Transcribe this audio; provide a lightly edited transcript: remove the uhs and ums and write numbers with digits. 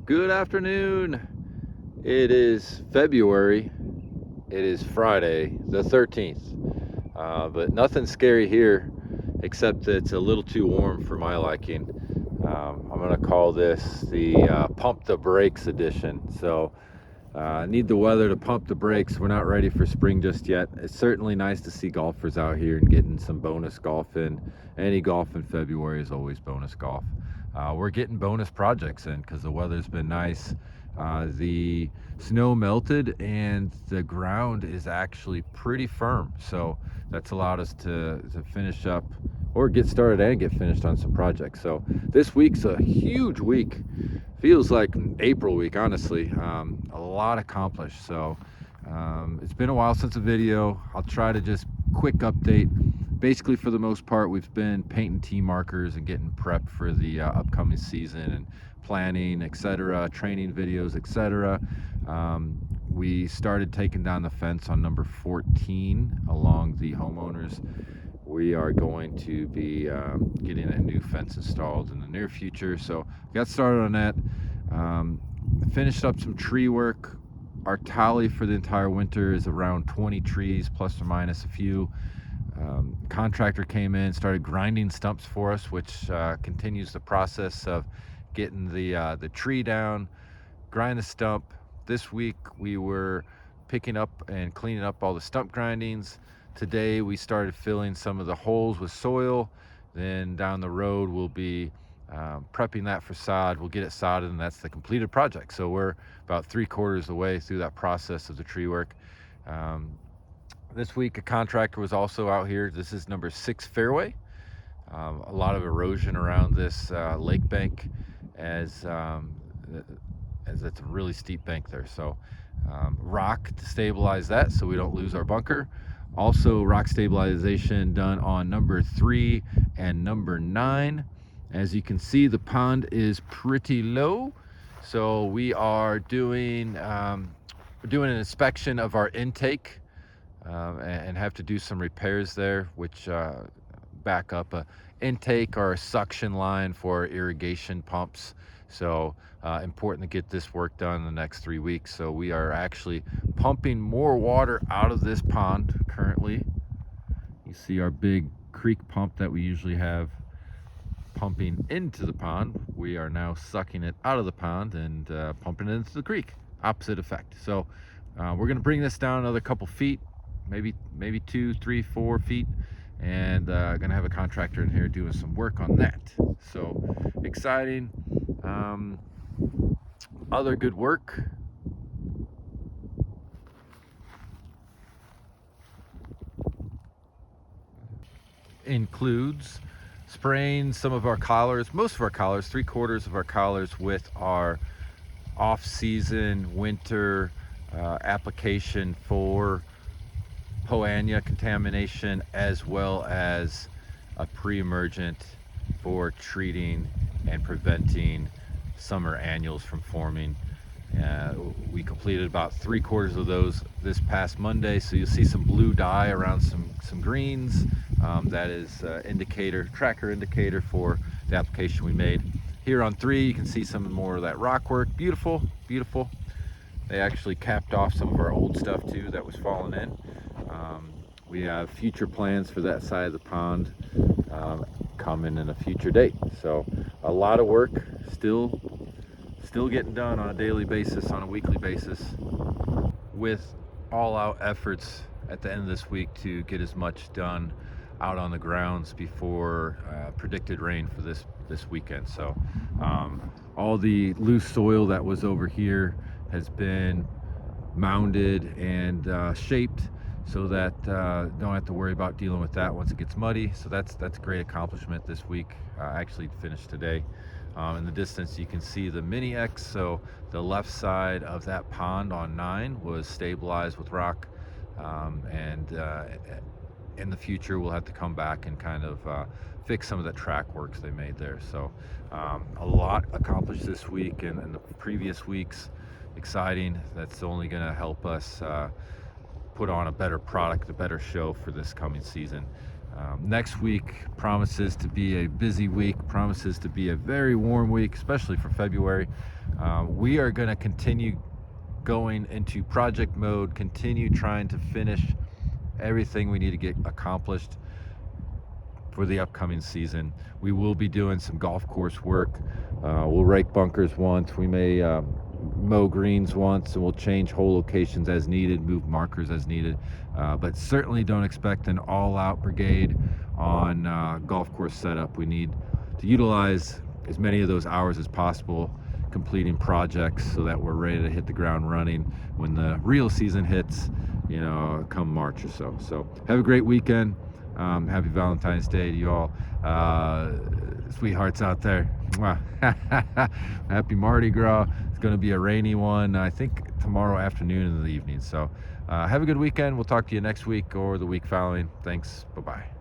Good afternoon. It is February. It is Friday the 13th. But nothing scary here except that it's a little too warm for my liking. I'm going to call this the pump the brakes edition. So need the weather to pump the brakes. We're not ready for spring just yet. It's certainly nice to see golfers out here and getting some bonus golf in. Any golf in February is always bonus golf. We're getting bonus projects in because the weather's been nice. The snow melted and the ground is actually pretty firm. So that's allowed us to finish up or get started and get finished on some projects. So this week's a huge week. Feels like April week, honestly. A lot accomplished. So it's been a while since a video. I'll try to just quick update. Basically, for the most part, we've been painting tee markers and getting prepped for the upcoming season and planning, etc., training videos, etc. We started taking down the fence on number 14 along the homeowners. We are going to be getting a new fence installed in the near future. So got started on that. Finished up some tree work. Our tally for the entire winter is around 20 trees, plus or minus a few. Contractor came in, started grinding stumps for us, which continues the process of getting the tree down, grind the stump. This week we were picking up and cleaning up all the stump grindings. Today we started filling some of the holes with soil. Then down the road we'll be prepping that for sod. We'll get it sodded, and that's the completed project. So we're about 3/4 of the way through that process of the tree work. This week a contractor was also out here. This is number 6 fairway. A lot of erosion around this lake bank as it's a really steep bank there. So rock to stabilize that so we don't lose our bunker. Also rock stabilization done on number 3 and number 9. As you can see, the pond is pretty low. So we are doing an inspection of our intake and have to do some repairs there, which back up a intake or a suction line for irrigation pumps. So important to get this work done in the next 3 weeks. So we are actually pumping more water out of this pond currently. You see our big creek pump that we usually have pumping into the pond. We are now sucking it out of the pond and pumping it into the creek. Opposite effect. So we're going to bring this down another couple feet, maybe 2, 3, 4 feet, and gonna have a contractor in here doing some work on that. So exciting. Other good work includes spraying some of our collars, most of our collars, 3/4 of our collars, with our off-season winter application for Poa annua contamination, as well as a pre-emergent for treating and preventing summer annuals from forming. We completed about 3/4 of those this past Monday, so you'll see some blue dye around some greens. That is tracker indicator for the application we made. Here on 3, you can see some more of that rock work. Beautiful, beautiful. They actually capped off some of our old stuff too that was falling in. We have future plans for that side of the pond coming in a future date. So a lot of work still getting done on a daily basis, on a weekly basis, with all-out efforts at the end of this week to get as much done out on the grounds before predicted rain for this weekend. So all the loose soil that was over here has been mounded and shaped so that don't have to worry about dealing with that once it gets muddy. So that's a great accomplishment this week. Actually finished today. In the distance you can see the Mini X. So the left side of that pond on 9 was stabilized with rock, and in the future we'll have to come back and kind of fix some of the track works they made there. So a lot accomplished this week and the previous weeks. Exciting. That's only going to help us put on a better product, a better show for this coming season. Next week promises to be a busy week, promises to be a very warm week, especially for February. We are going to continue going into project mode, continue trying to finish everything we need to get accomplished for the upcoming season. We will be doing some golf course work. We'll rake bunkers once. We may mow greens once, and we'll change hole locations as needed, move markers as needed. But certainly don't expect an all-out brigade on golf course setup. We need to utilize as many of those hours as possible completing projects so that we're ready to hit the ground running when the real season hits, come March or so. So have a great weekend. Happy Valentine's Day to you all, sweethearts out there. Happy Mardi Gras. It's going to be a rainy one, I think tomorrow afternoon and in the evening. So have a good weekend. We'll talk to you next week or the week following. Thanks. Bye-bye.